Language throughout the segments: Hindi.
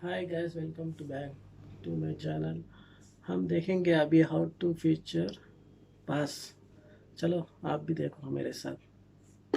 Hi guys, welcome to back to my channel. हम देखेंगे अभी हाउ टू फीचर पास। चलो आप भी देखो मेरे साथ।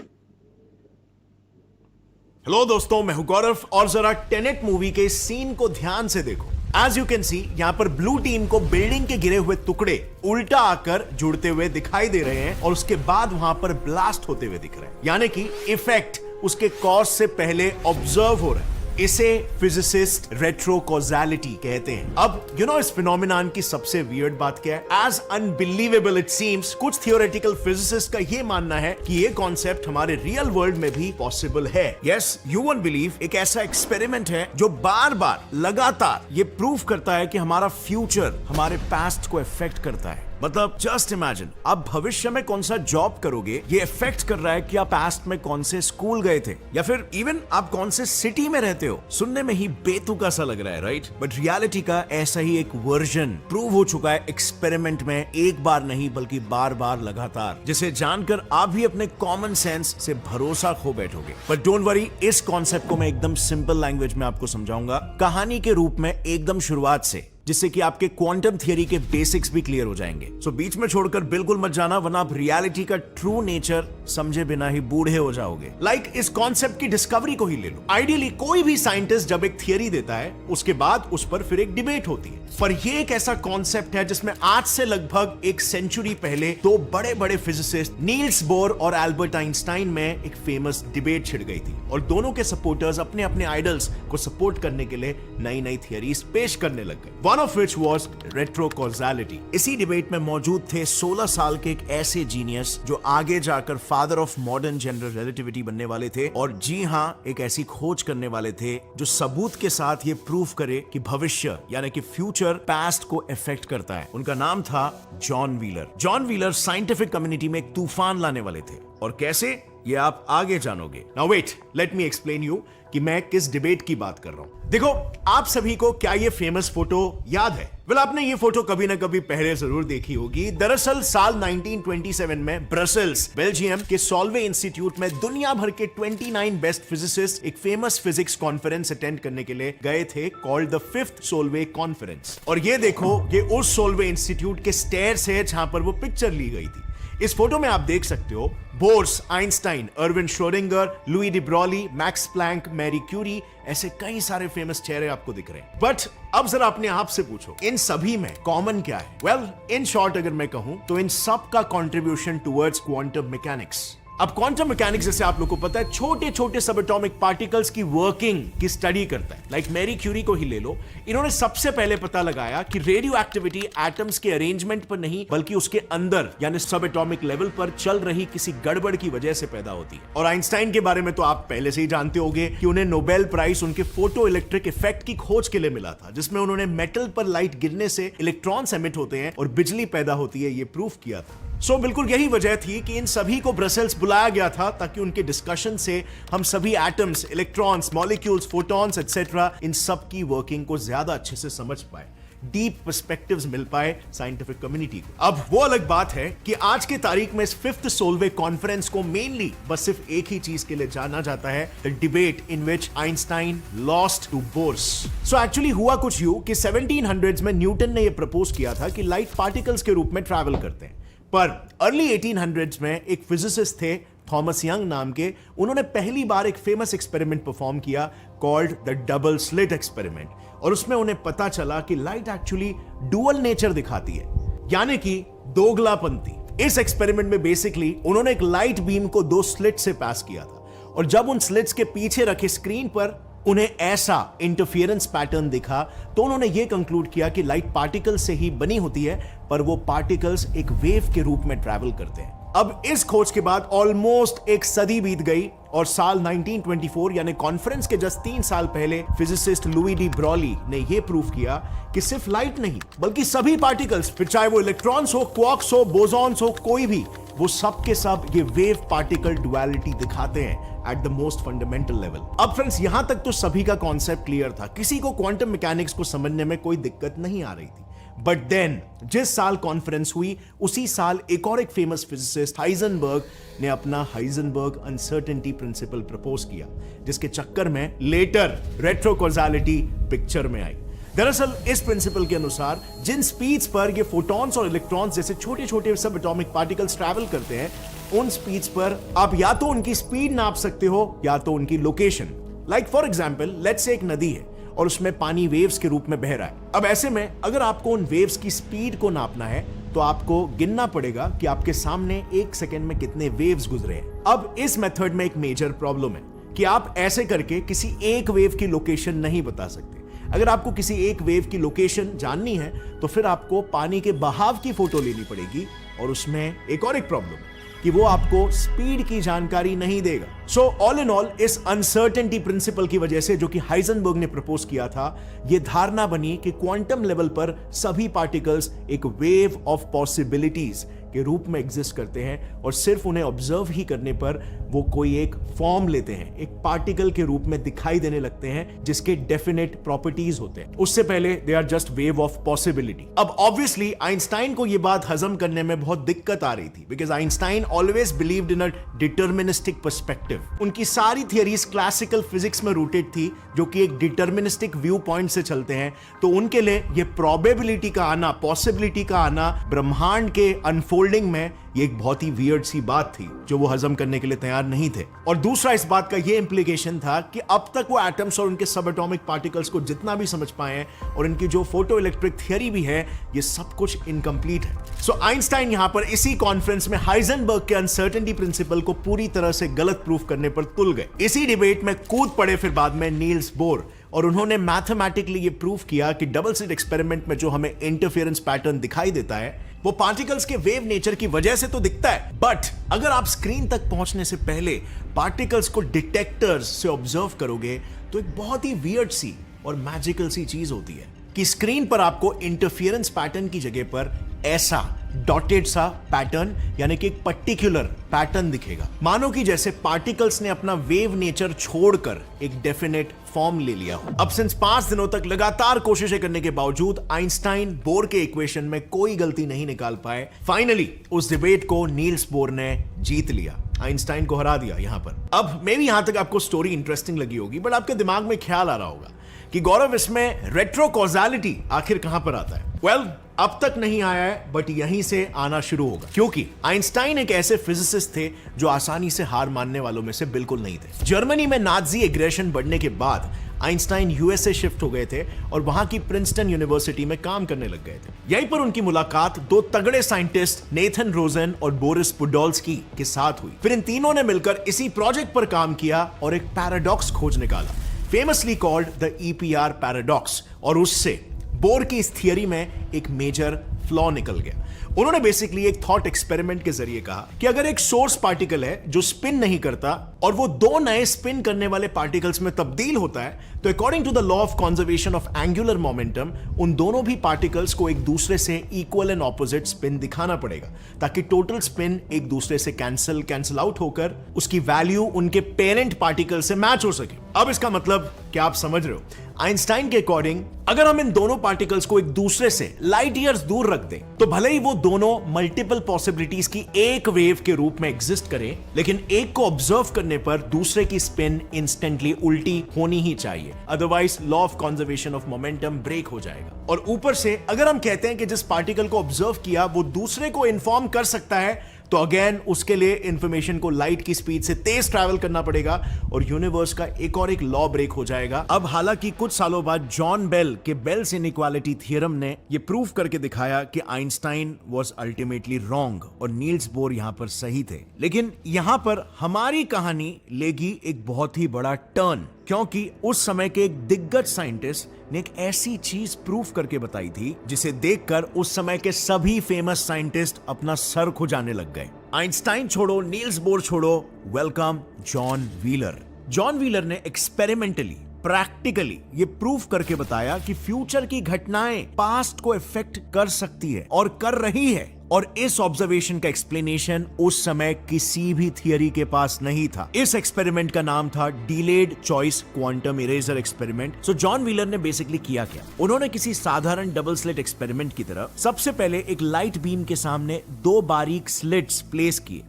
हेलो दोस्तों, मैं हूं गौरव और जरा टेनेट मूवी के सीन को ध्यान से देखो। एज यू कैन सी, यहां पर ब्लू टीम को बिल्डिंग के गिरे हुए टुकड़े उल्टा आकर जुड़ते हुए दिखाई दे रहे हैं और उसके बाद वहां पर ब्लास्ट होते हुए दिख रहे हैं, यानी कि इफेक्ट उसके कॉज से पहले ऑब्जर्व हो रहा है। इसे फिजिसिस्ट रेट्रो कॉजालिटी कहते हैं। अब इस फिनोमिनान की सबसे वियर्ड बात क्या है? एज अनबिलीवेबल इट सीम्स, कुछ थियोरेटिकल फिजिसिस्ट का यह मानना है कि यह कॉन्सेप्ट हमारे रियल वर्ल्ड में भी पॉसिबल है। यस, यू वोंट बिलीव, एक ऐसा एक्सपेरिमेंट है जो बार बार लगातार ये प्रूव करता है कि हमारा फ्यूचर हमारे पास्ट को इफेक्ट करता है। मतलब जस्ट इमेजिन, आप भविष्य में कौन सा जॉब करोगे, ये इफेक्ट कर रहा है कि आप पास्ट में कौन से स्कूल गए थे या फिर इवन आप कौन से सिटी में रहते हो। सुनने में ही बेतुका सा लग रहा है, राइट? बट रियलिटी का ऐसा ही एक वर्जन प्रूव हो चुका है एक्सपेरिमेंट में, एक बार नहीं बल्कि बार बार लगातार, जिसे जानकर आप भी अपने कॉमन सेंस से भरोसा खो बैठोगे। बट डोंट वरी, इस कॉन्सेप्ट को मैं एकदम सिंपल लैंग्वेज में आपको समझाऊंगा, कहानी के रूप में एकदम शुरुआत से, जिससे कि आपके क्वांटम थियरी के बेसिक्स भी क्लियर हो जाएंगे। सो बीच में छोड़कर बिल्कुल मत जाना, वरना आप रियलिटी का ट्रू नेचर समझे बिना ही बूढ़े हो जाओगे। लाइक इस कॉन्सेप्ट की डिस्कवरी को ही ले लो। आइडियली कोई भी साइंटिस्ट जब एक थियरी देता है, उसके बाद उस पर फिर एक डिबेट होती है। पर ये एक ऐसा कॉन्सेप्ट है जिसमें आज से लगभग एक सेंचुरी पहले दो बड़े बड़े फिजिसिस्ट नील्स बोर और एल्बर्ट आइंस्टाइन में एक फेमस डिबेट छिड़ गई थी और दोनों के सपोर्टर्स अपने अपने आइडल्स को सपोर्ट करने के लिए नई नई थियरीज पेश करने लग गए। One of which was retrocausality। इसी डिबेट में मौजूद थे 16 साल के एक ऐसे जीनियस जो आगे जाकर father of modern general relativity बनने वाले थे, और जी हां, एक ऐसी खोज करने वाले थे जो सबूत के साथ ये प्रूव करे कि भविष्य यानी कि फ्यूचर पास्ट को इफेक्ट करता है। उनका नाम था John wheeler. John wheeler scientific community में एक तूफान लाने वाले थे, और कैसे, ये आप आगे जानोगे। Now wait, let me explain you कि मैं किस डिबेट की बात कर रहा हूं। देखो, आप सभी को क्या ये फेमस फोटो याद है? वेल, आपने ये फोटो कभी ना कभी पहले जरूर देखी होगी। दरअसल साल 1927 में ब्रसेल्स, बेल्जियम के सॉल्वे इंस्टीट्यूट में दुनिया भर के 29 बेस्ट फिजिसिस्ट एक फेमस फिजिक्स कॉन्फ्रेंस अटेंड करने के लिए गए थे, called the 5th Solvay conference. और ये देखो, ये उस सोल्वे इंस्टीट्यूट के स्टेयर्स है जहां पर वो पिक्चर ली गई थी। इस फोटो में आप देख सकते हो Bohrs, Einstein, Erwin Schrodinger, Louis de Broglie, Max Planck, Marie Curie, ऐसे कई सारे फेमस चेहरे आपको दिख रहे हैं। बट अब जरा अपने आप से पूछो, इन सभी में कॉमन क्या है? वेल, इन शॉर्ट अगर मैं कहूं तो इन सब का कंट्रीब्यूशन टुवर्ड्स क्वांटम मैकेनिक्स। अब क्वांटम मैकेनिक्स, जैसे आप लोगों को पता है, छोटे छोटे सब एटॉमिक पार्टिकल्स की वर्किंग की स्टडी करता है। लाइक मैरी क्यूरी को ही ले लो, इन्होंने सबसे पहले पता लगाया कि रेडियो एक्टिविटी एटम्स के अरेंजमेंट पर नहीं बल्कि उसके अंदर यानी सब एटॉमिक लेवल पर चल रही किसी गड़बड़ की वजह से पैदा होती है। और आइंस्टाइन के बारे में तो आप पहले से ही जानते होंगे कि उन्हें नोबेल प्राइज उनके फोटो इलेक्ट्रिक इफेक्ट की खोज के लिए मिला था, जिसमें उन्होंने मेटल पर लाइट गिरने से इलेक्ट्रॉन्स एमिट होते हैं और बिजली पैदा होती है, ये प्रूफ किया था। सो बिल्कुल यही वजह थी कि इन सभी को ब्रसेल्स बुलाया गया था, ताकि उनके डिस्कशन से हम सभी atoms, electrons, molecules, photons etcetera, इन सब की वर्किंग को ज्यादा अच्छे से समझ पाए, डीप पर्सपेक्टिव्स मिल पाए साइंटिफिक कम्युनिटी को। अब वो अलग बात है कि आज के तारीख में इस 5th सोल्वे कॉन्फ्रेंस को मेनली बस सिर्फ एक ही चीज के लिए जाना जाता है, the debate in which Einstein lost to Bohrs. So actually हुआ कुछ यूं कि 1700s में न्यूटन ने यह प्रपोज किया था कि लाइट पार्टिकल्स के रूप में ट्रैवल करते हैं। पर अर्ली 1800s में एक फिजिसिस्ट थे थॉमस यंग नाम के, उन्होंने पहली बार एक फेमस एक्सपेरिमेंट परफॉर्म किया called the double slit experiment, और उसमें उन्हें पता चला कि लाइट एक्चुअली डुअल नेचर दिखाती है, यानी कि दोगलापंथी। इस एक्सपेरिमेंट में बेसिकली उन्होंने एक लाइट बीम को दो स्लिट से पास किया था, और जब उन स्लिट्स के पीछे रखे स्क्रीन पर उन्हें ऐसा इंटरफियरेंस पैटर्न दिखा, तो उन्होंने यह कंक्लूड किया कि लाइट पार्टिकल्स से ही बनी होती है, पर वो पार्टिकल्स एक वेव के रूप में ट्रैवल करते हैं। अब इस खोज के बाद ऑलमोस्ट एक सदी बीत गई, और साल 1924 यानी कॉन्फ्रेंस के जस्ट 3 साल पहले फिजिसिस्ट लुई डी ब्रॉली ने यह प्रूव किया कि सिर्फ लाइट नहीं बल्कि सभी पार्टिकल्स, फिर चाहे वो इलेक्ट्रॉन्स हो, क्वार्क्स हो, बोसॉन्स हो, कोई भी, वो सब के सब ये वेव पार्टिकल डुअलिटी दिखाते हैं at the most fundamental level. अब फ्रेंड्स, यहां तक तो सभी का कॉन्सेप्ट क्लियर था, किसी को क्वांटम मैकेनिक्स को समझने में कोई दिक्कत नहीं आ रही थी। बट देन जिस साल कॉन्फ्रेंस हुई उसी साल एक और एक फेमस फिजिसिस्ट हाइजेनबर्ग ने अपना हाइजेनबर्ग अनसर्टेनिटी प्रिंसिपल प्रपोज किया, जिसके चक्कर में लेटर रेट्रो कॉजालिटी पिक्चर में आई। दरअसल इस प्रिंसिपल के अनुसार जिन स्पीड्स पर ये फोटॉन्स और इलेक्ट्रॉन्स जैसे छोटे छोटे सब एटॉमिक पार्टिकल्स ट्रैवल करते हैं, उन स्पीड्स पर आप या तो उनकी स्पीड नाप सकते हो या तो उनकी location. Like for example, let's say एक नदी है और उसमें पानी वेव्स के रूप में बह रहा है। अब ऐसे में अगर आपको उन वेव्स की स्पीड को नापना है तो आपको गिनना पड़ेगा कि आपके सामने एक सेकेंड में कितने वेव्स गुजरे हैं। अब इस मेथड में एक मेजर प्रॉब्लम है कि आप ऐसे करके किसी एक वेव की लोकेशन नहीं बता सकते। अगर आपको किसी एक वेव की लोकेशन जाननी है तो फिर आपको पानी के बहाव की फोटो लेनी पड़ेगी, और उसमें एक और एक प्रॉब्लम है कि वो आपको स्पीड की जानकारी नहीं देगा। सो ऑल इन ऑल इस अनसर्टेनिटी प्रिंसिपल की वजह से, जो कि हाइजेनबर्ग ने प्रपोज किया था, ये धारणा बनी कि क्वांटम लेवल पर सभी पार्टिकल्स एक वेव ऑफ पॉसिबिलिटीज के रूप में एग्जिस्ट करते हैं और सिर्फ उन्हें ऑब्जर्व ही करने पर वो कोई एक फॉर्म लेते हैं, एक पार्टिकल के रूप में दिखाई देने लगते हैं जिसके डेफिनेट प्रॉपर्टीज होते हैं। उससे पहले they are just wave of possibility. अब ऑब्वियसली आइंस्टाइन को ये बात हजम करने में बहुत दिक्कत आ रही थी, because Einstein always believed in a deterministic perspective. उनकी सारी थियरीज क्लासिकल फिजिक्स में रूटेड थी, जो कि एक डिटर्मिनिस्टिक व्यू पॉइंट से चलते हैं। तो उनके लिए ये प्रोबेबिलिटी का आना, पॉसिबिलिटी का आना ब्रह्मांड के अनफोल्डिंग में, ये एक बहुत ही वियर्ड सी बात थी जो वो हजम करने के लिए तैयार नहीं थे। और दूसरा इस बात का ये इंप्लीकेशन था कि अब तक वो एटम्स और उनके सब एटॉमिक पार्टिकल्स को जितना भी समझ पाए हैं और इनकी जो फोटो इलेक्ट्रिक थियरी भी है, ये सब कुछ इनकम्प्लीट है। सो आइंस्टाइन यहां पर इसी कॉन्फ्रेंस में हाइजेनबर्ग के अनसर्टेनिटी प्रिंसिपल को पूरी तरह से गलत प्रूफ करने पर तुल गए। इसी डिबेट में कूद पड़े फिर बाद में नील्स बोर, और उन्होंने मैथमेटिकली ये प्रूफ किया कि डबल स्लिट एक्सपेरिमेंट में जो हमें इंटरफेरेंस पैटर्न दिखाई देता है वो पार्टिकल्स के वेव नेचर की वजह से तो दिखता है, बट अगर आप स्क्रीन तक पहुंचने से पहले पार्टिकल्स को डिटेक्टर्स से ऑब्जर्व करोगे तो एक बहुत ही वियर्ड सी और मैजिकल सी चीज होती है कि स्क्रीन पर आपको इंटरफेरेंस पैटर्न की जगह पर ऐसा डॉटेड सा पैटर्न, यानी कि एक पर्टिकुलर पैटर्न दिखेगा, मानो कि जैसे पार्टिकल्स ने अपना वेव नेचर छोड़कर एक डेफिनेट फॉर्म ले लिया हो। अब सिंस 5 दिनों तक लगातार कोशिशें करने के बावजूद आइंस्टाइन बोर के इक्वेशन में कोई गलती नहीं निकाल पाए। फाइनली उस डिबेट को नील्स बोर ने जीत लिया, आइंस्टाइन को हरा दिया यहां पर। अब मे भी यहां तक आपको स्टोरी इंटरेस्टिंग लगी होगी, बट आपके दिमाग में ख्याल आ रहा होगा कि गौरव, इसमें रेट्रो कॉजालिटी आखिर कहां पर आता है? वेल, अब तक नहीं आया है, बट यहीं से आना शुरू होगा, क्योंकि आइंस्टाइन एक ऐसे फिजिसिस्ट थे जो आसानी से हार मानने वालों में से बिल्कुल नहीं थे। जर्मनी में नाजी एग्रेशन बढ़ने के बाद आइंस्टाइन यूएसए शिफ्ट हो गए थे और वहां की प्रिंसटन यूनिवर्सिटी में काम करने लग गए थे। यहीं पर उनकी मुलाकात दो तगड़े साइंटिस्ट नेथन रोजन और बोरिस पुडोल्स्की के साथ हुई। फिर इन तीनों ने मिलकर इसी प्रोजेक्ट पर काम किया और एक पैराडॉक्स खोज निकाला, famously called the EPR paradox, और उससे बोर की इस थियरी में एक मेजर फ्लॉ निकल गया। उन्होंने बेसिकली एक थॉट एक्सपेरिमेंट के जरिए कहा कि अगर एक सोर्स पार्टिकल है जो स्पिन नहीं करता और वो दो नए स्पिन करने वाले पार्टिकल्स में तब्दील होता है, तो according to the law of conservation of angular momentum उन दोनों भी पार्टिकल्स को एक दूसरे से इक्वल एंड ऑपोजिट स्पिन दिखाना पड़ेगा, ताकि टोटल स्पिन एक दूसरे से कैंसिल आउट होकर उसकी वैल्यू उनके पेरेंट पार्टिकल से मैच हो सके। अब इसका मतलब क्या आप समझ रहे हो? आइंस्टाइन के अकॉर्डिंग अगर हम इन दोनों पार्टिकल्स को एक दूसरे से लाइट ईयर्स दूर रख दें तो भले ही वो दोनों मल्टीपल पॉसिबिलिटीज की एक वेव के रूप में एग्जिस्ट करें, लेकिन एक को ऑब्जर्व करने पर दूसरे की स्पिन इंस्टेंटली उल्टी होनी ही चाहिए, otherwise law of conservation of momentum break हो जाएगा। और ऊपर से अगर हम कहते हैं कि जिस पार्टिकल को ऑब्जर्व किया वो दूसरे को इन्फॉर्म कर सकता है, तो अगेन उसके लिए इंफॉर्मेशन को लाइट की स्पीड से तेज ट्रैवल करना पड़ेगा और यूनिवर्स का एक लॉ ब्रेक हो जाएगा। अब हालांकि कुछ सालों बाद जॉन बेल के बेल्स इनइक्वालिटी थ्योरम ने यह प्रूव करके दिखाया कि आइंस्टाइन वाज अल्टीमेटली रॉन्ग और नील्स बोर यहां पर सही थे। लेकिन यहां पर हमारी कहानी लेगी एक बहुत ही बड़ा टर्न, क्योंकि उस समय के एक दिग्गज साइंटिस्ट ने एक ऐसी चीज प्रूफ करके बताई थी जिसे देखकर उस समय के सभी फेमस साइंटिस्ट अपना सर खुजाने लग गए। आइंस्टाइन छोड़ो, नील्स बोर छोड़ो, welcome John wheeler. John wheeler ने एक्सपेरिमेंटली, प्रैक्टिकली ये प्रूफ करके बताया कि फ्यूचर की घटनाएं पास्ट को इफेक्ट कर सकती है और कर रही है। और इस ऑब्जर्वेशन का एक्सप्लेनेशन उस समय किसी भी थियरी के पास नहीं था। इस एक्सपेरिमेंट का नाम था delayed choice quantum eraser experiment. सो जॉन व्हीलर ने बेसिकली किया क्या, उन्होंने किसी साधारण डबल स्लिट एक्सपेरिमेंट की तरह सबसे पहले एक लाइट बीम के सामने दो बारीक स्लिट्स प्लेस किए,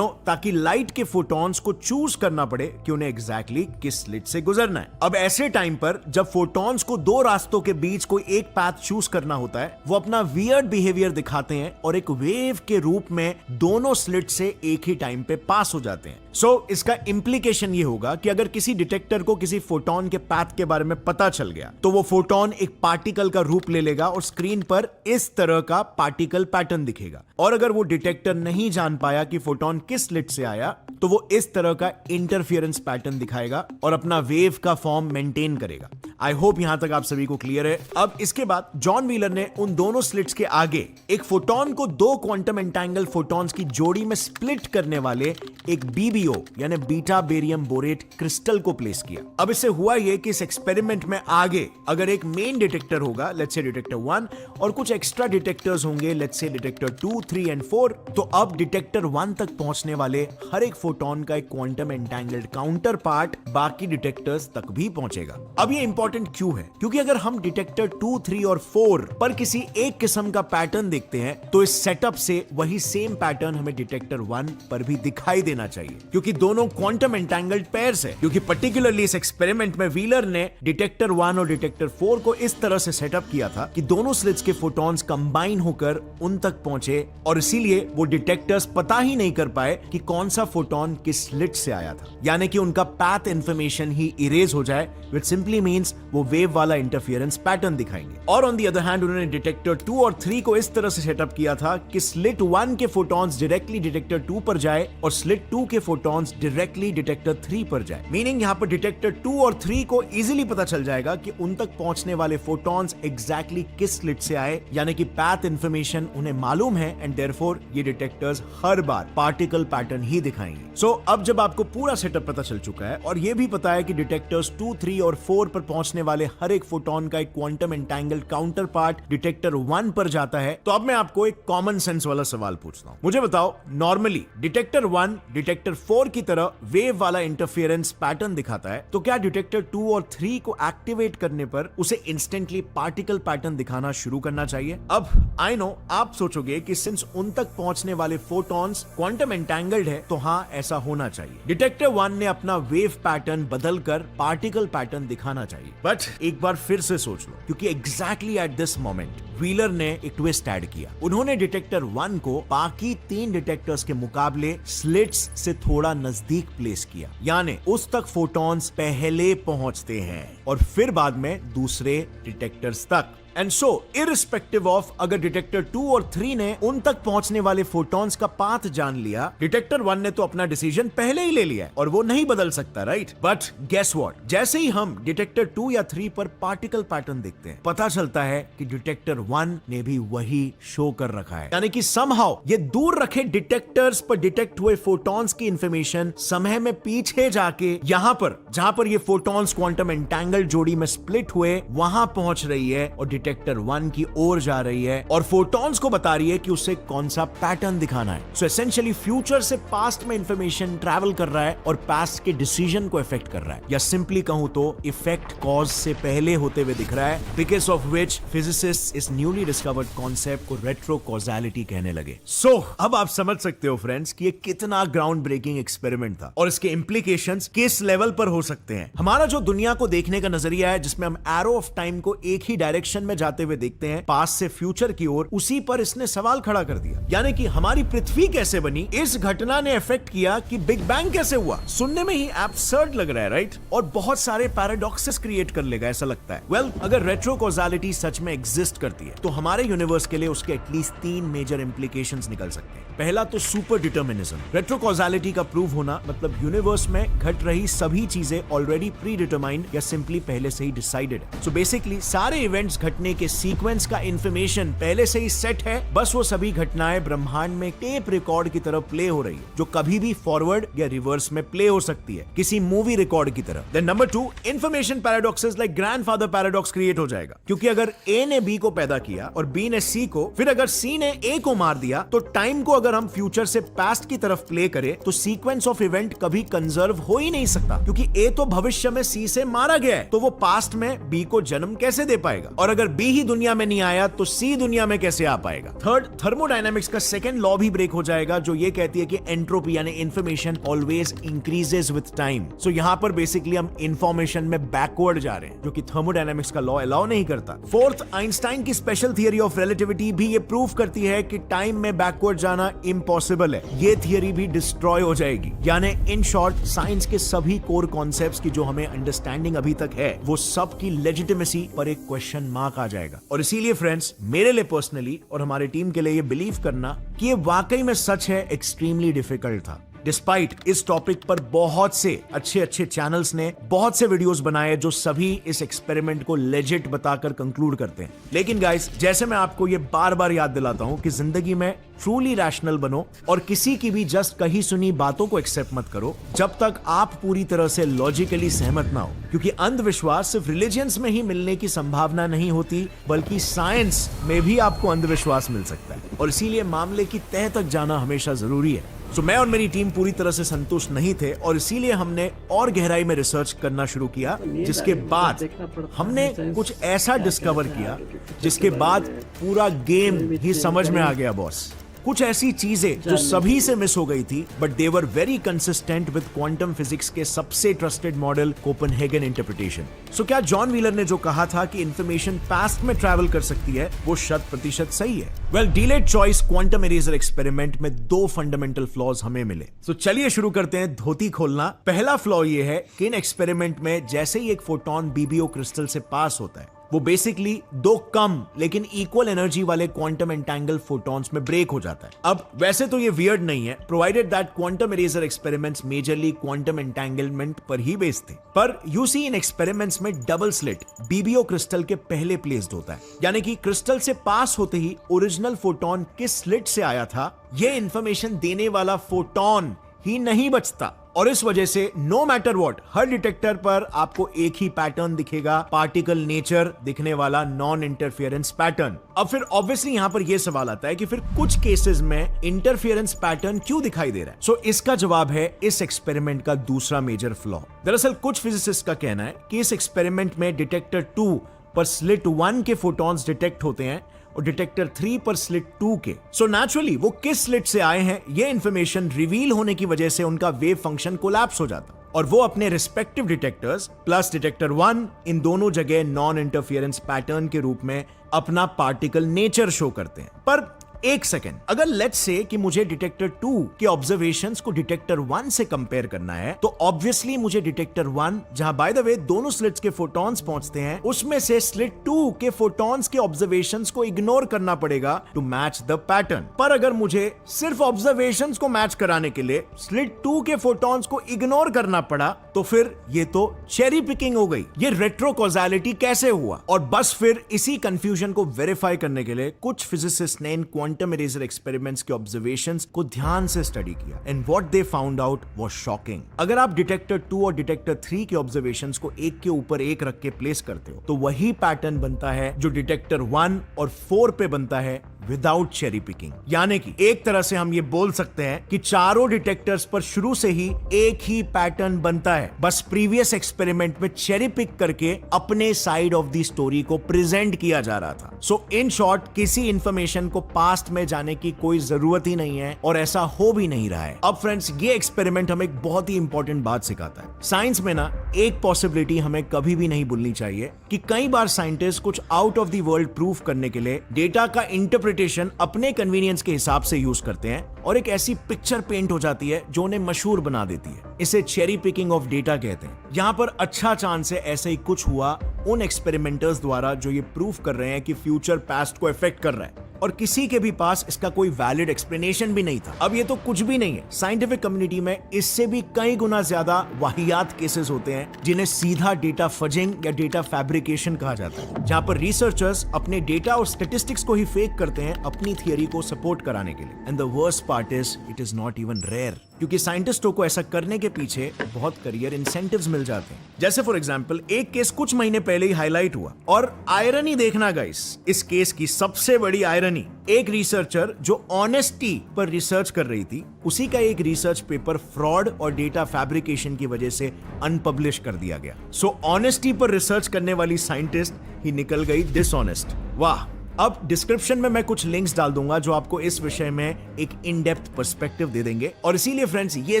ताकि लाइट के फोटॉन्स को चूज करना पड़े कि उन्हें एग्जैक्टली किस स्लिट से गुजरना है। अब ऐसे टाइम पर जब फोटॉन्स को दो रास्तों के बीच कोई एक पाथ चूज करना होता है, वो अपना वियर्ड बिहेवियर दिखाते हैं और एक वेव के रूप में दोनों स्लिट से एक ही टाइम पे पास हो जाते हैं। सो इसका इंप्लीकेशन ये होगा कि अगर किसी डिटेक्टर को किसी फोटॉन के पाथ के बारे में पता चल गया, तो वो फोटॉन एक पार्टिकल का रूप ले लेगा और स्क्रीन पर इस तरह का पार्टिकल पैटर्न दिखेगा। और अगर वो डिटेक्टर नहीं जान पाया कि फोटॉन किस स्लिट से आया, तो वो इस तरह का इंटरफियरेंस पैटर्न दिखाएगा और अपना वेव का फॉर्म मेंटेन करेगा। आई होप यहां तक आप सभी को क्लियर है। अब इसके बाद जॉन व्हीलर ने उन दोनों स्लिट्स के आगे एक फोटॉन को दो क्वांटम एंटेंगल फोटॉन्स की जोड़ी में स्प्लिट करने वाले एक BBO यानी बीटा बेरियम बोरेट क्रिस्टल को प्लेस किया। अब इससे हुआ यह कि इस एक्सपेरिमेंट में आगे अगर एक मेन डिटेक्टर होगा, लेट्स से डिटेक्टर 1, और कुछ एक्स्ट्रा डिटेक्टर्स होंगे, लेट्स से डिटेक्टर 2, 3 एंड 4, तो अब डिटेक्टर 1 तक पहुंचने वाले हर एक फोटॉन का एक क्वांटम एंटेंगल्ड काउंटर पार्ट बाकी डिटेक्टर्स तक भी पहुंचेगा। अब ये इंपॉर्टेंट क्यों है? क्योंकि अगर हम डिटेक्टर 2, 3 और 4 पर किसी एक किस्म का पैटर्न देखते हैं, तो इस सेटअप से वही सेम पैटर्न हमें डिटेक्टर 1 पर भी दिखाई देना चाहिए, क्योंकि दोनों क्वांटम एंटेंगल्ड पेयर्स है। क्योंकि पर्टिकुलरली इस एक्सपेरिमेंट में व्हीलर ने डिटेक्टर 1 और डिटेक्टर 4 को इस तरह से सेटअप किया था कि दोनों स्लिट्स के फोटॉन्स कंबाइन होकर उन तक पहुंचे, और इसीलिए वो डिटेक्टर्स पता ही नहीं कर पाए कि कौन सा फोटॉन किस स्लिट से आया था, यानी कि उनका पाथ इंफॉर्मेशन ही इरेज हो जाए, which simply means वो वेव वाला इंटरफियरेंस पैटर्न दिखाएंगे। और ऑन द अदर हैंड उन्होंने डिटेक्टर 2 और 3 को इस तरह से सेटअप किया था कि स्लिट 1 के फोटॉन्स डायरेक्टली डिटेक्टर 2 पर जाए और स्लिट 2 के फोटॉन्स डायरेक्टली डिटेक्टर 3 पर जाए। मीनिंग यहां पर डिटेक्टर 2 और 3 को इजीली पता चल जाएगा कि उन तक पहुंचने वाले फोटॉन्स एग्जैक्टली किस स्लिट से आए, यानी कि पाथ इंफॉर्मेशन उन्हें मालूम है, एंड देयरफॉर ये डिटेक्टर्स हर बार पार्टिकल पैटर्न ही दिखाएंगे। सो अब जब आपको पूरा सेटअप पता चल चुका है और ये भी पता है कि डिटेक्टर्स 2, 3 और 4 पर पहुंचने वाले हर एक फोटॉन का एक quantum entangled counter part detector 1 पर जाता है, तो अब मैं आपको एक कॉमन सेंस वाला सवाल पूछता हूं। मुझे बताओ, नॉर्मली डिटेक्टर 1 डिटेक्टर 4 की तरह वेव वाला इंटरफियरेंस पैटर्न दिखाता है, तो क्या डिटेक्टर 2 और 3 को एक्टिवेट करने पर उसे इंस्टेंटली पार्टिकल पैटर्न दिखाना शुरू करना चाहिए? अब आई नो आप सोचोगे कि सिंस उन तक पहुंचने वाले फोटॉन्स क्वांटम एंटेंगल्ड है, तो हां ऐसा होना चाहिए। डिटेक्टर 1 ने अपना वेव पैटर्न बदलकर पार्टिकल पैटर्न दिखाना चाहिए। बट एक बार फिर से सोच लो, क्योंकि exactly at this moment wheeler ने एक ट्विस्ट ऐड किया। उन्होंने डिटेक्टर 1 को बाकी 3 डिटेक्टर्स के मुकाबले स्लिट्स से थोड़ा नजदीक प्लेस किया, यानी उस तक फोटॉन्स पहले पहुंचते हैं और फिर बाद में दूसरे डिटेक्टर्स तक। एंड सो इररिस्पेक्टिव ऑफ अगर डिटेक्टर 2 और 3 ने उन तक पहुंचने वाले फोटॉन्स का पाथ जान लिया, डिटेक्टर 1 ने तो अपना डिसीजन पहले ही ले लिया और वो नहीं बदल सकता, राइट? बट गेस व्हाट, जैसे ही हम डिटेक्टर 2 या 3 पर पार्टिकल पैटर्न देखते हैं, पता चलता है कि डिटेक्टर 1 ने भी वही शो कर रखा है, यानी कि समहाउ ये दूर रखे डिटेक्टर्स पर डिटेक्ट हुए फोटॉन्स की इंफॉर्मेशन समय में पीछे जाके यहां पर जहां पर ये फोटॉन्स क्वांटम एंटेंगल्ड जोड़ी में स्प्लिट हुए वहां पहुंच रही है और डिटेक्टर 1 की ओर जा रही है और फोटॉन्स को बता रही है कि उसे कौन सा पैटर्न दिखाना है। सो एसेंशियली फ्यूचर से पास्ट में इंफॉर्मेशन ट्रैवल कर रहा है और पास्ट के डिसीजन को इफेक्ट कर रहा है, या सिंपली कहूं तो इफेक्ट कॉज से पहले होते हुए दिख रहा है, बिकॉज ऑफ विच फिजिसिस्ट इस न्यूली डिस्कवर्ड कॉन्सेप्ट को रेट्रो कॉजालिटी कहने लगे। सो अब आप समझ सकते हो फ्रेंड्स कि ये कितना ग्राउंड ब्रेकिंग एक्सपेरिमेंट था और इसके इंप्लीकेशंस किस लेवल पर हो सकते हैं। हमारा जो दुनिया को देखने का नजरिया है, जिसमें हम एरो ऑफ टाइम को एक ही डायरेक्शन में जाते हुए देखते हैं, पास्ट से फ्यूचर की ओर, उसी पर इसने सवाल खड़ा कर दिया। यानी कि हमारी पृथ्वी कैसे बनी, इस घटना ने इफेक्ट किया कि बिग बैंग कैसे हुआ। सुनने में ही एब्सर्ड लग रहा है, राइट? और बहुत सारे पैराडॉक्सेस क्रिएट कर लेगा ऐसा लगता है। वेल, अगर रेट्रो कॉजालिटी सच में एग्जिस्ट करती है, तो हमारे यूनिवर्स के लिए उसके एटलीस्ट 3 मेजर इंप्लीकेशंस निकल सकते हैं। पहला तो सुपर डिटर्मिनिज्म। रेट्रो कॉजालिटी का प्रूव होना मतलब यूनिवर्स में घट रही सभी चीजें ऑलरेडी प्री डिटरमाइंड या सिंपली पहले से ही डिसाइडेड है। सो बेसिकली सारे इवेंट्स घटने घटने के सीक्वेंस का इंफॉर्मेशन पहले से ही सेट है, बस वो सभी घटनाएं ब्रह्मांड में टेप रिकॉर्ड की तरह प्ले हो रही है, जो कभी भी फॉरवर्ड या रिवर्स में प्ले हो सकती है, किसी मूवी रिकॉर्ड की तरह। Then number 2, information paradoxes like grandfather paradox create हो जाएगा, क्योंकि अगर ए ने बी को पैदा किया और बी ने सी को, फिर अगर सी ने ए को मार दिया, तो टाइम को अगर हम फ्यूचर से पास्ट की तरफ प्ले करें तो सीक्वेंस ऑफ इवेंट कभी कंजर्व हो ही नहीं सकता, क्योंकि ए तो भविष्य में सी से मारा गया है, तो वो पास्ट में बी को जन्म कैसे दे पाएगा? और अगर बी ही दुनिया में नहीं आया तो सी दुनिया में कैसे आ पाएगा? थर्ड, थर्मोडायनामिक्स का सेकंड लॉ भी ब्रेक हो जाएगा, जो ये कहती है कि एंट्रोपी यानी information always increases with time. So यहां पर बेसिकली हम इंफॉर्मेशन में बैकवर्ड जा रहे हैं, जो कि थर्मोडायनामिक्स का लॉ अलाउ नहीं करता। फोर्थ, आइंस्टाइन की स्पेशल थियरी ऑफ रिलेटिविटी भी ये प्रूव करती है कि टाइम में बैकवर्ड जाना इम्पॉसिबल है। ये थियरी भी डिस्ट्रॉय हो जाएगी। यानी इन शॉर्ट, साइंस के सभी कोर कॉन्सेप्ट्स की जो हमें अंडरस्टैंडिंग अभी तक है, वो सब की लेजिटिमेसी पर एक क्वेश्चन मार्क आ जाएगा। और इसीलिए फ्रेंड्स, मेरे लिए पर्सनली और हमारी टीम के लिए ये बिलीव करना कि ये वाकई में सच है, एक्सट्रीमली डिफिकल्ट था। डिस्पाइट इस टॉपिक पर बहुत से अच्छे चैनल्स ने बहुत से वीडियोस बनाए जो सभी इस एक्सपेरिमेंट को लेजिट बताकर कंक्लूड करते हैं। लेकिन गाइस, जैसे मैं आपको ये बार बार याद दिलाता हूं कि जिंदगी में ट्रूली रैशनल बनो और किसी की भी जस्ट कही सुनी बातों को एक्सेप्ट मत करो जब तक आप पूरी तरह से लॉजिकली सहमत ना हो, क्योंकि अंधविश्वास सिर्फ रिलीजियंस में ही मिलने की संभावना नहीं होती, बल्कि साइंस में भी आपको अंधविश्वास मिल सकता है। और इसीलिए मामले की तह तक जाना हमेशा जरूरी है। तो मैं और मेरी टीम पूरी तरह से संतुष्ट नहीं थे और इसीलिए हमने और गहराई में रिसर्च करना शुरू किया, जिसके बाद हमने कुछ ऐसा डिस्कवर किया जिसके बाद पूरा गेम ही समझ में आ गया बॉस। कुछ ऐसी चीजें जो सभी से मिस हो गई थी, but they were very consistent with quantum physics के सबसे ट्रस्टेड मॉडल कोपेनहेगन इंटरप्रिटेशन। सो क्या जॉन व्हीलर ने जो कहा था कि इंफॉर्मेशन पास्ट में ट्रैवल कर सकती है, वो 100% सही है? Well, delayed choice quantum eraser experiment में 2 फंडामेंटल फ्लॉज हमें मिले। तो चलिए शुरू करते हैं धोती खोलना। पहला फ्लॉ ये है कि इन एक्सपेरिमेंट में जैसे ही एक फोटोन बीबीओ क्रिस्टल से पास होता है, वो बेसिकली 2 कम लेकिन इक्वल एनर्जी वाले क्वांटम एंटेंगल फोटॉन्स में ब्रेक हो जाता है। अब वैसे तो ये वियर्ड नहीं है, provided that quantum eraser experiments majorly quantum entanglement पर ही बेस्ड थे। पर यूसी इन एक्सपेरिमेंट्स में डबल स्लिट बीबीओ क्रिस्टल के पहले प्लेस्ड होता है, यानी कि क्रिस्टल से पास होते ही ओरिजिनल फोटोन किस स्लिट से आया था, ये इंफॉर्मेशन देने वाला फोटोन ही नहीं बचता। और इस वजह से नो मैटर व्हाट, हर डिटेक्टर पर आपको एक ही पैटर्न दिखेगा, पार्टिकल नेचर दिखने वाला नॉन इंटरफियरेंस पैटर्न। अब फिर ऑब्वियसली यहां पर यह सवाल आता है कि फिर कुछ केसेस में इंटरफियरेंस पैटर्न क्यों दिखाई दे रहा है? सो इसका जवाब है इस एक्सपेरिमेंट का दूसरा मेजर फ्लॉ। दरअसल कुछ फिजिसिस्ट का कहना है कि इस एक्सपेरिमेंट में डिटेक्टर 2 पर स्लिट 1 के फोटॉन्स डिटेक्ट होते हैं और डिटेक्टर 3 पर स्लिट 2 के। सो नेचुरली वो किस स्लिट से आए हैं, ये इंफॉर्मेशन रिवील होने की वजह से उनका वेव फंक्शन कोलैप्स हो जाता और वो अपने रिस्पेक्टिव डिटेक्टर्स प्लस डिटेक्टर 1 इन दोनों जगह नॉन इंटरफियरेंस पैटर्न के रूप में अपना पार्टिकल नेचर शो करते हैं। पर एक सेकेंड, अगर लेट्स से कि मुझे डिटेक्टर 2 के ऑब्जर्वेशंस को डिटेक्टर 1 से कंपेयर करना है, तो ऑब्वियसली मुझे डिटेक्टर 1, जहां बाय द वे दोनों स्लिट्स के फोटॉन्स पहुंचते हैं, उसमें से स्लिट 2 के फोटॉन्स के ऑब्जर्वेशंस को इग्नोर करना पड़ेगा टू मैच द पैटर्न। पर अगर मुझे सिर्फ ऑब्जर्वेशंस को मैच कराने के लिए स्लिट 2 के फोटॉन्स को इग्नोर करना पड़ा, तो फिर ये तो चेरी पिकिंग हो गई। ये रेट्रो कॉजालिटी कैसे हुआ? और बस फिर इसी कंफ्यूजन को वेरीफाई करने के लिए कुछ फिजिसिस्ट ने इन क्वांटम इरेजर एक्सपेरिमेंट्स के ऑब्जर्वेशंस को ध्यान से स्टडी किया and what they found out was shocking. अगर आप डिटेक्टर 2 और डिटेक्टर 3 के ऑब्जर्वेशंस को एक के ऊपर एक रख के प्लेस करते हो, तो वही पैटर्न बनता है जो डिटेक्टर 1 और 4 पे बनता है विदाउट चेरी पिकिंग। यानी कि एक तरह से हम ये बोल सकते हैं कि चारों डिटेक्टर्स पर शुरू से ही एक ही पैटर्न बनता है, बस प्रीवियस एक्सपेरिमेंट में चेरी पिक करके अपने साइड ऑफ द स्टोरी को प्रेजेंट किया जा रहा था। सो इन शॉर्ट, किसी इंफॉर्मेशन को पास्ट में जाने की कोई जरूरत ही नहीं है और ऐसा हो भी नहीं रहा है। अब फ्रेंड्स, ये एक्सपेरिमेंट हमें एक बहुत ही इंपॉर्टेंट बात सिखाता है। साइंस में ना एक पॉसिबिलिटी हमें कभी भी नहीं भूलनी चाहिए कि कई बार साइंटिस्ट कुछ out of the world proof करने के लिए डेटा का इंटरप्रिटेशन अपने कन्वीनियंस के हिसाब से यूज करते हैं और एक ऐसी पिक्चर पेंट हो जाती है जो उन्हें मशहूर बना देती है। इसे चेरी पिकिंग ऑफ डेटा कहते हैं। यहां पर अच्छा चांस है ऐसा ही कुछ हुआ उन एक्सपेरिमेंटर्स द्वारा जो ये प्रूफ कर रहे हैं कि फ्यूचर पास्ट को इफेक्ट कर रहा है। और किसी के भी पास इसका कोई वैलिड एक्सप्लेनेशन भी नहीं था। अब ये तो कुछ भी नहीं है, साइंटिफिक कम्युनिटी में इससे भी कई गुना ज्यादा वाहियात केसेस होते हैं जिन्हें सीधा डेटा फजिंग या डेटा फैब्रिकेशन कहा जाता है, जहां पर रिसर्चर्स अपने डेटा और स्टैटिस्टिक्स को ही फेक करते हैं अपनी थियरी को सपोर्ट कराने के लिए। And the worst part is it is not even rare, क्योंकि साइंटिस्टों को ऐसा करने के पीछे बहुत करियर इंसेंटिव्स मिल जाते हैं। जैसे फॉर एग्जांपल एक केस कुछ महीने पहले ही हाईलाइट हुआ, और आयरनी देखना गाइस, इस केस की सबसे बड़ी आयरनी, एक रिसर्चर जो ऑनेस्टी पर रिसर्च कर रही थी, उसी का एक रिसर्च पेपर फ्रॉड और डेटा फैब्रिकेशन की वजह से अनपब्लिश कर दिया गया। सो ऑनेस्टी पर रिसर्च करने वाली साइंटिस्ट ही निकल गई डिसऑनेस्ट। वाह। अब डिस्क्रिप्शन में मैं कुछ लिंक्स डाल दूंगा जो आपको इस विषय में एक इन डेप्थ पर्सपेक्टिव दे देंगे। और इसीलिए फ्रेंड्स, ये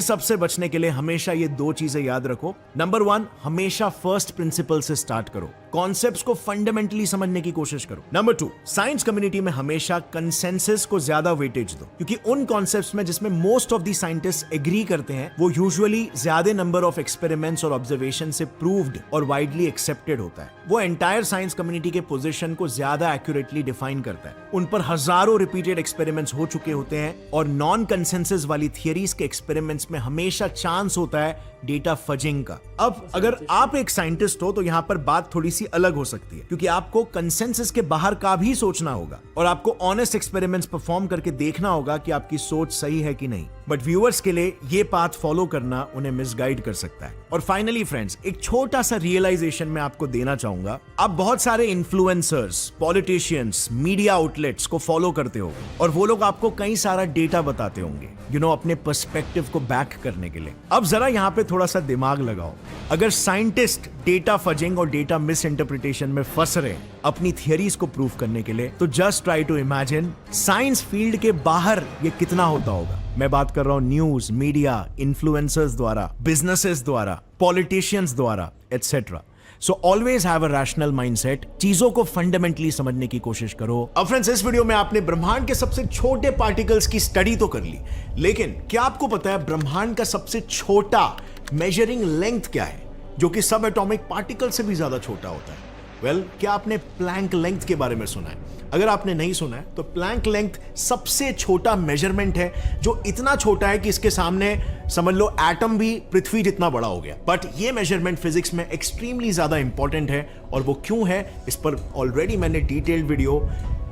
सबसे बचने के लिए हमेशा ये दो चीजें याद रखो। नंबर 1, हमेशा फर्स्ट प्रिंसिपल से स्टार्ट करो, कॉन्सेप्ट्स को फंडामेंटली समझने की कोशिश करो। नंबर 2, साइंस कम्युनिटी में हमेशा कंसेंसस को ज्यादा वेटेज दो, क्योंकि उन कॉन्सेप्ट्स में जिसमें most of the scientist agree करते हैं वो यूजुअली ज्यादा नंबर ऑफ एक्सपेरिमेंट्स और ऑब्जर्वेशन से प्रूव्ड और वाइडली एक्सेप्टेड होता है। वो एंटायर साइंस कम्युनिटी के पोजीशन को ज्यादा एक्यूरेटली डिफाइन करता है। उन पर हजारों रिपीटेड एक्सपेरिमेंट्स हो चुके होते हैं, और नॉन कंसेंसस वाली थियरीज के एक्सपेरिमेंट्स में हमेशा चांस होता है डेटा फजिंग का। अब अगर आप एक साइंटिस्ट हो तो यहां पर बात थोड़ी सी अलग हो सकती है, क्योंकि आपको कंसेंसस के बाहर का भी सोचना होगा और आपको ऑनेस्ट एक्सपेरिमेंट्स परफॉर्म करके देखना होगा कि आपकी सोच सही है कि नहीं। बट व्यूअर्स के लिए ये पाथ फॉलो करना उन्हें मिसगाइड कर सकता है। और फाइनली फ्रेंड्स, एक छोटा सा रियलाइजेशन मैं आपको देना चाहूंगा। आप बहुत सारे इन्फ्लुएंसर्स, पॉलिटिशियंस, मीडिया आउटलेट्स को फॉलो करते हो, और वो लोग आपको कई सारा डेटा बताते होंगे, अपने पर्सपेक्टिव को बैक करने के लिए। अब जरा यहां पे थोड़ा सा दिमाग लगाओ। अगर साइंटिस्ट डेटा फजिंग और डेटा मिस इंटरप्रिटेशन में फंस रहे अपनी थियरीज को प्रूव करने के लिए, तो just try to imagine science field के बाहर ये कितना होता होगा। मैं बात कर रहा हूं न्यूज, मीडिया, इन्फ्लुएंसर्स द्वारा, बिजनेसेस द्वारा, पॉलिटिशियंस द्वारा, etcetera. So always have a rational mindset, चीजों को फंडामेंटली समझने की कोशिश करो। अब फ्रेंड्स, इस वीडियो में आपने ब्रह्मांड के सबसे छोटे पार्टिकल्स की स्टडी तो कर ली, लेकिन क्या आपको पता है ब्रह्मांड का सबसे छोटा मेजरिंग लेंथ क्या है, जो कि सब एटॉमिक पार्टिकल से भी ज्यादा छोटा होता है? क्या आपने प्लैंक लेंथ के बारे में सुना है? अगर आपने नहीं सुना है तो प्लैंक लेंथ सबसे छोटा मेजरमेंट है, जो इतना छोटा है कि इसके सामने समझ लो एटम भी पृथ्वी जितना बड़ा हो गया। बट ये मेजरमेंट फिजिक्स में एक्सट्रीमली ज्यादा इंपॉर्टेंट है, और वो क्यों है इस पर ऑलरेडी मैंने डिटेल्ड वीडियो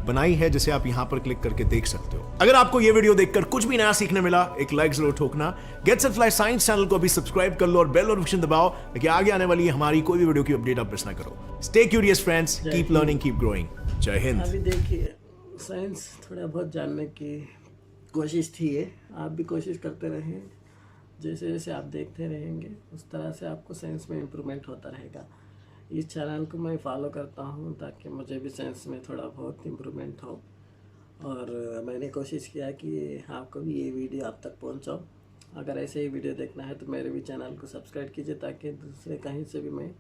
बनाई है, जिसे आप यहां पर क्लिक करके देख सकते हो। अगर आपको ये वीडियो देखकर कुछ भी नया सीखने मिला, एक लाइक जरूर ठोकना। Gets at fly science channel को भी सब्सक्राइब कर लो और बेल नोटिफिकेशन दबाओ, ताकि आगे आने वाली हमारी कोई भी वीडियो की अपडेट आप मिस ना करो। Stay curious friends, keep learning, keep growing. जय हिंद। अभी देखिए, साइंस थोड़ा बहुत जानने की कोशिश थी है, आप भी कोशिश करते रहें। जैसे जैसे आप देखते रहेंगे उस तरह से आपको साइंस में इम्प्रूवमेंट होता रहेगा। इस चैनल को मैं फॉलो करता हूँ ताकि मुझे भी साइंस में थोड़ा बहुत इम्प्रूवमेंट हो, और मैंने कोशिश किया कि आपको भी ये वीडियो आप तक पहुँचाओ। अगर ऐसे ही वीडियो देखना है तो मेरे भी चैनल को सब्सक्राइब कीजिए, ताकि दूसरे कहीं से भी मैं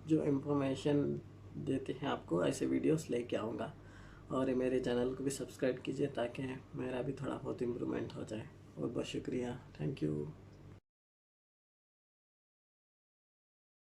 जो इन्फॉर्मेशन देते हैं आपको ऐसे वीडियोस लेके आऊँगा। और मेरे चैनल को भी सब्सक्राइब कीजिए ताकि मेरा भी थोड़ा बहुत इम्प्रूवमेंट हो जाए। बहुत बहुत शुक्रिया, थैंक यू।